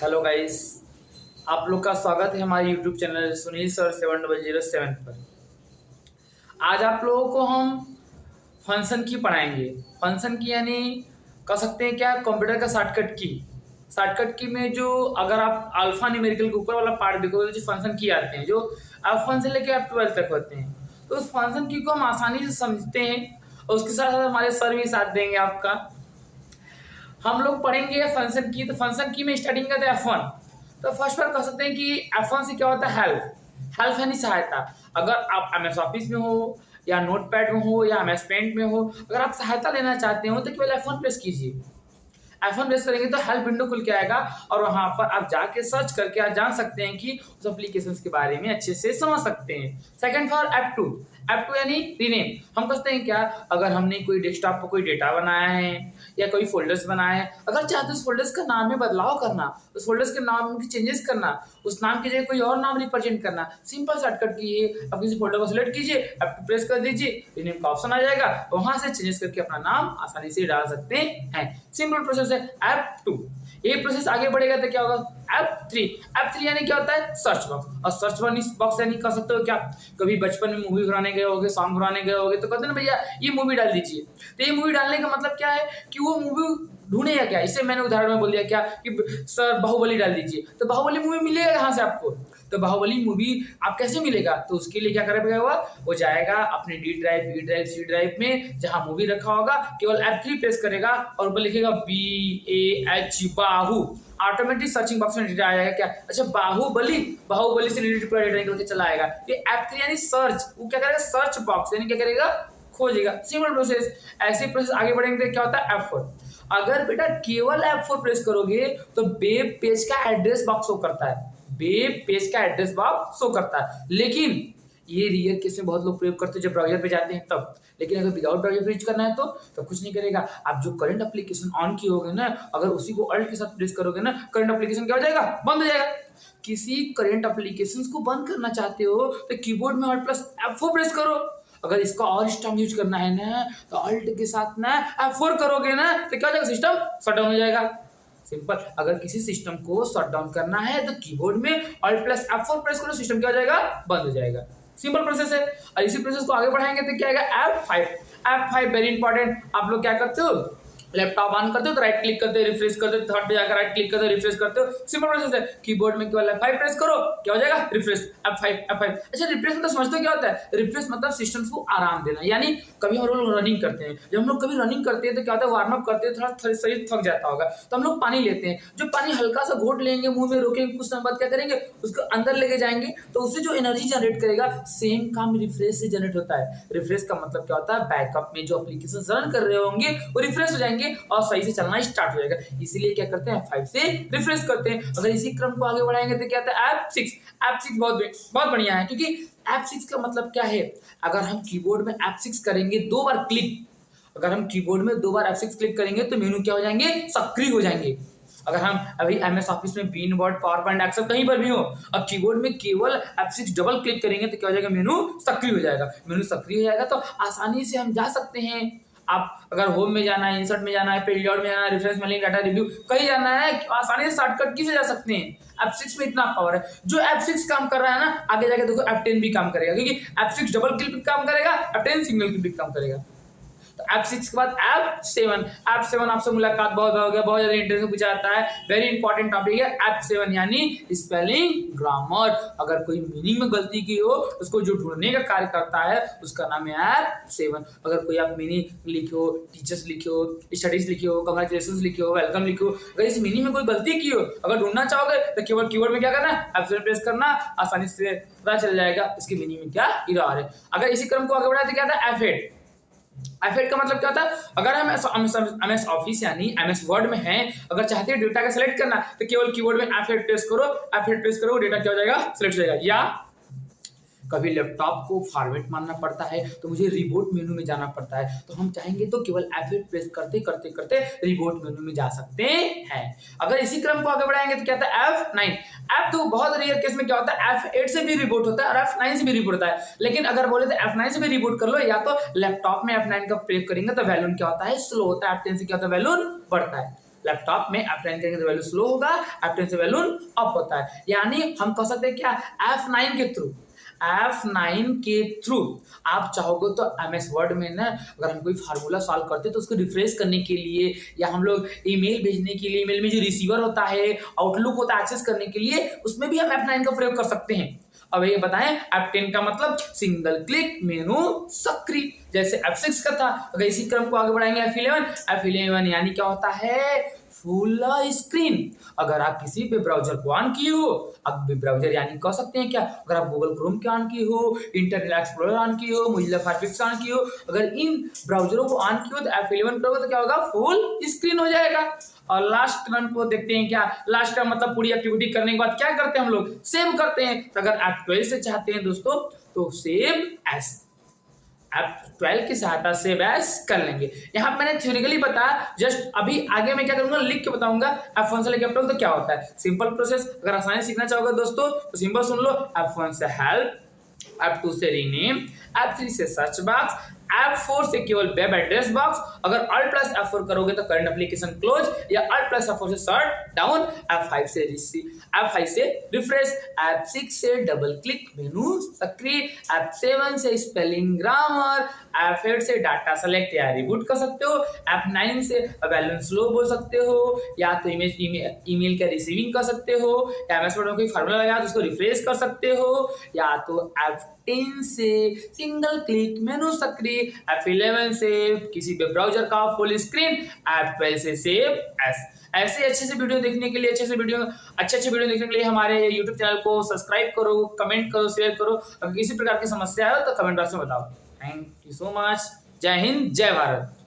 Hello guys, आप लोग का स्वागत है हमारे यूट्यूब चैनल सुनील सर 7007 पर। आज आप लोगों को हम फंक्शन की पढ़ाएंगे। फंक्शन की यानी कह सकते हैं क्या, कंप्यूटर का शॉर्टकट की। शॉर्टकट की में जो अगर आप अल्फा न्यूमेरिकल के ऊपर वाला पार्ट देखोगे तो जो फंक्शन की आते हैं, जो F1 से लेकर F12 तक होते हैं, तो उस फंक्शन की को हम आसानी से समझते हैं और उसके साथ साथ हमारे सर भी साथ देंगे आपका। हम लोग पढ़ेंगे फंक्शन की। तो फंक्शन की में स्टार्टिंग करते हैं F1। तो फर्स्ट बार कह सकते हैं कि F1 से क्या होता है, हेल्प। हेल्प यानी सहायता। अगर आप MS ऑफिस में हो या नोटपैड में हो या MS पेंट में हो, अगर आप सहायता लेना चाहते हो तो केवल F1 प्रेस कीजिए। F1 प्रेस करेंगे तो हेल्प विंडो खुल के आएगा और वहां पर आप जाके सर्च करके आप जान सकते हैं कि उस एप्लीकेशन के बारे में अच्छे से समझ सकते हैं। Second for F2। F2 यानी रीनेम। हम कहते हैं क्या, अगर हमने कोई डेस्कटॉप पर कोई डेटा बनाया है या कोई फोल्डर्स बनाए हैं, अगर चाहते उस फोल्डर्स का नाम में बदलाव करना, उस फोल्डर्स के नाम में चेंजेस करना, उस नाम की जगह कोई और नाम रिप्रेजेंट करना, सिंपल शॉर्टकट की है। आप किसी फोल्डर को सिलेक्ट कीजिए, F2 प्रेस कर दीजिए, रीनेम का ऑप्शन आ जाएगा, वहां से चेंजेस करके अपना नाम आसानी से डाल सकते हैं। सिंपल प्रोसेस है F2। ये प्रोसेस आगे बढ़ेगा तो क्या होगा, F3। F3 यानी क्या होता है, सर्च बॉक्स। और सर्च बॉक्स यानी कह सकते हो क्या, कभी बचपन में मूवी बनाने गए होगे, सॉन्ग बनाने गए होगे तो कहते हैं ना भैया ये मूवी डाल दीजिए। तो ये मूवी डालने का मतलब क्या है कि वो मूवी ढूंढेगा क्या। इसे मैंने उदाहरण में बोल दिया क्या कि सर बाहुबली डाल दीजिए, तो बाहुबली मूवी मिलेगा कहाँ से आपको। तो बाहुबली मूवी आप कैसे मिलेगा, तो उसके लिए क्या करेगा, वो जाएगा अपने D drive, B drive, C drive में जहां मूवी रखा होगा, केवल F3 प्रेस करेगा और ऊपर लिखेगा BAH बाहु। ऑटोमेटिक सर्चिंग बॉक्स में डेटा आ जाएगा क्या, अच्छा बाहुबली से रिलेटेड पूरा डेटा निकल के चला आएगा। ये F3 यानी सर्च। वो क्या करेगा, सर्च बॉक्स यानी क्या करेगा, खोजेगा। Simple process. ऐसे प्रोसेस आगे बढ़ेंगे तो क्या होता है F4। अगर बेटा केवल F4 प्रेस करोगे तो वेब पेज का एड्रेस बॉक्स शो करता है, वेब पेज का एड्रेस बॉक्स शो करता है। लेकिन ये रियल केस में बहुत लोग प्रयोग करते हैं जब ब्राउजर पे जाते हैं तब। लेकिन अगर विदाउट ब्राउजर पे यूज करना है तो कुछ नहीं करेगा। आप जो करंट एप्लीकेशन ऑन किए होगे ना, अगर उसी को अल्ट के साथ प्रेस करोगे ना, करंट एप्लीकेशन क्या हो जाएगा, बंद हो जाएगा। किसी करंट एप्लीकेशन को बंद करना चाहते हो तो कीबोर्ड में Alt प्लस F4 प्रेस करो। अगर इसका और स्ट्रांग यूज करना है ना तो अल्ट के साथ ना F4 करोगे ना तो क्या हो जाएगा, सिस्टम शट डाउन हो जाएगा। सिंपल। अगर किसी सिस्टम को शट डाउन करना है तो कीबोर्ड में Alt प्लस F4 प्रेस करो, सिस्टम क्या हो जाएगा, बंद हो जाएगा। सिंपल प्रोसेस है। और इसी प्रोसेस को आगे बढ़ाएंगे तो क्या आएगा, F5 वेरी इंपॉर्टेंट। आप लोग क्या करते हो, लैपटॉप ऑन करते हो तो राइट क्लिक करते हो, रिफ्रेश करते हो, थर्ड पे जाकर राइट क्लिक करते हो, रिफ्रेश करते हो। सिंपल प्रोसेस है। कीबोर्ड में केवल F5 प्रेस करो, क्या हो जाएगा, रिफ्रेश। F5। अच्छा, रिफ्रेश मतलब समझते हो क्या होता है, रिफ्रेश मतलब सिस्टम को आराम देना। यानी कभी हम लोग रनिंग करते हैं, जब हम लोग कभी रनिंग करते हैं तो क्या होता है, वार्म अप करते हैं, थोड़ा शरीर थक जाता होगा तो हम लोग पानी लेते हैं। जो पानी हल्का सा घोट लेंगे, मुंह में रोकेंगे, कुछ समय बाद क्या करेंगे, उसको अंदर लेके जाएंगे तो उससे जो एनर्जी जनरेट करेगा, सेम काम रिफ्रेश से जनरेट होता है। रिफ्रेश का मतलब क्या होता है, बैकअप में जो एप्लीकेशन रन कर रहे होंगे वो रिफ्रेश हो जाएंगे और सही से चलना स्टार्ट हो जाएगा। इसीलिए क्या करते हैं, F5 से रिफ्रेश करते हैं। अगर इसी क्रम को आगे बढ़ाएंगे तो क्या आता है, F6 बहुत बढ़िया है, क्योंकि F6 का मतलब क्या है, अगर हम कीबोर्ड में F6 करेंगे दो बार क्लिक, अगर हम कीबोर्ड में दो बार F6 क्लिक करेंगे तो मेनू क्या हो जाएंगे, सक्रिय हो जाएंगे। अगर हम अभी MS ऑफिस में बीन वर्ड, पावर पॉइंट, एक्सेल कहीं पर भी हो, अब कीबोर्ड में केवल F6 डबल क्लिक करेंगे तो क्या हो जाएगा, मेनू सक्रिय हो जाएगा। मेनू सक्रिय हो जाएगा तो आसानी से हम जा सकते हैं। आप अगर होम में जाना है, इंसर्ट में जाना है, पेज लेआउट में जाना है, रेफरेंस में लिंक, डाटा रिव्यू, कहीं जाना है, आसानी से शॉर्टकट की से जा सकते हैं। F6 में इतना पावर है। जो F6 काम कर रहा है ना, आगे जाके देखो F10 भी काम करेगा, क्योंकि F6 डबल क्लिक भी काम करेगा, F10 सिंगल क्लिक भी काम करेगा। तो F6 के बाद F7 आपसे मुलाकात बहुत हो गया, बहुत ज्यादा इंटरेस्ट पूछा जाता है। वेरी इंपॉर्टेंट टॉपिक है F7 यानी स्पेलिंग ग्रामर। अगर कोई मीनिंग में गलती की हो उसको जो ढूंढने का कार्य करता है उसका नाम है F7। अगर कोई आप मीनिंग लिखे हो, टीचर्स लिखे हो, स्टडीज लिखे हो, कंग्रेचुलेशन लिखे हो, वेलकम लिखे हो, अगर इस मीनिंग में कोई गलती की हो, अगर ढूंढना चाहोगे तो केवल कीवर्ड में क्या करना है, F7 प्रेस करना, आसानी से पता चल जाएगा इसकी मीनिंग में क्या इरार है। अगर इसी क्रम को आगे बढ़ाए तो क्या था, F8 का मतलब क्या होता है, अगर हम MS ऑफिस यानी MS वर्ड में हैं, अगर चाहते हैं डेटा का सेलेक्ट करना तो केवल कीवर्ड में F8 प्रेस करो, डेटा क्या हो जाएगा, सेलेक्ट हो जाएगा। या कभी लैपटॉप को फॉर्मेट मारना पड़ता है तो मुझे रिबूट मेनू में जाना पड़ता है, तो हम चाहेंगे तो केवल F8 प्रेस करते रिबूट मेनू में जा सकते हैं। अगर इसी क्रम को आगे बढ़ाएंगे तो क्या होता है, F9। तो बहुत रेयर केस में क्या होता है, F8 से भी रिबूट होता है और F9 से भी रिबूट होता है। लेकिन अगर बोले तो F9 से भी रिबूट कर लो, या तो लैपटॉप में F9 का प्रयोग करेंगे तो वैल्यून क्या होता है, स्लो होता है। F10 से क्या होता है, वैल्यून बढ़ता है। लैपटॉप में F9 करेंगे तो वैल्यू स्लो होगा, F10 से वैल्यू अप होता है। यानी हम कह सकते हैं क्या, F9 के थ्रू आप चाहोगे तो MS वर्ड में ना, अगर हम कोई फार्मूला सॉल्व करते हैं तो उसको रिफ्रेश करने के लिए, या हम लोग ईमेल भेजने के लिए, ईमेल में जो रिसीवर होता है, आउटलुक होता है, एक्सेस करने के लिए, उसमें भी हम F9 का प्रयोग कर सकते हैं। अब ये बताएं, F10 का मतलब सिंगल क्लिक मेनू सक्रिय, जैसे F6 का था। अगर इसी क्रम को आगे बढ़ाएंगे F11 यानी क्या होता है, फुल स्क्रीन। अगर आप किसी भी ब्राउजर को ऑन किए हो, अब ब्राउजर यानी कह सकते हैं क्या, अगर आप गूगल क्रोम के ऑन किए हो, इंटरनेट एक्सप्लोरर ऑन किए हो, मोजिल्ला फायरफॉक्स ऑन किए हो, अगर इन ब्राउजरों को ऑन किए हो तो F11 करोगे तो क्या होगा, फुल स्क्रीन हो जाएगा। और लास्ट रन को देखते हैं क्या, लास्ट का मतलब पूरी एक्टिविटी करने के बाद क्या करते हैं हम लोग, सेव करते हैं। तो अगर F12 से चाहते हैं दोस्तों तो सेव एस, F12 की सहायता से एज कर लेंगे। यहाँ मैंने थ्योरेटिकली बताया, जस्ट अभी आगे मैं क्या करूंगा, लिख के बताऊंगा F1 से लेकर F12 तो क्या होता है, सिंपल प्रोसेस। अगर आसानी सीखना चाहोगे दोस्तों तो सिंपल सुन लो, F1 से हेल्प, F2 से रीनेम, F3 से सर्च बॉक्स, F4 से केवल वेब एड्रेस बॉक्स। अगर Alt प्लस F4 करोगे तो करंट एप्लीकेशन क्लोज, या Alt प्लस F4 से शट डाउन, F5 से रिफ्रेश, F6 से डबल क्लिक मेनू सक्रिय, F7 से स्पेलिंग ग्रामर, F8 से डाटा सेलेक्ट या रिबूट कर सकते हो, F9 से बैलेंस स्लो बोल सकते हो, या तो ईमेल का रिसीविंग कर सकते हो, या MS वर्ड में कोई फार्मूला लगा तो उसको रिफ्रेश कर सकते हो, या तो F10 से सिंगल क्लिक मेनू सक्रिय, F11 से किसी भी ब्राउजर का फुल स्क्रीन, F12 से सेव एस। ऐसे अच्छे से वीडियो देखने के लिए, अच्छे वीडियो देखने के लिए हमारे YouTube चैनल को सब्सक्राइब करो, कमेंट करो, शेयर करो। अगर किसी प्रकार की समस्या हो तो कमेंट बॉक्स में बताओ। Thank you so much. जय हिंद, जय भारत।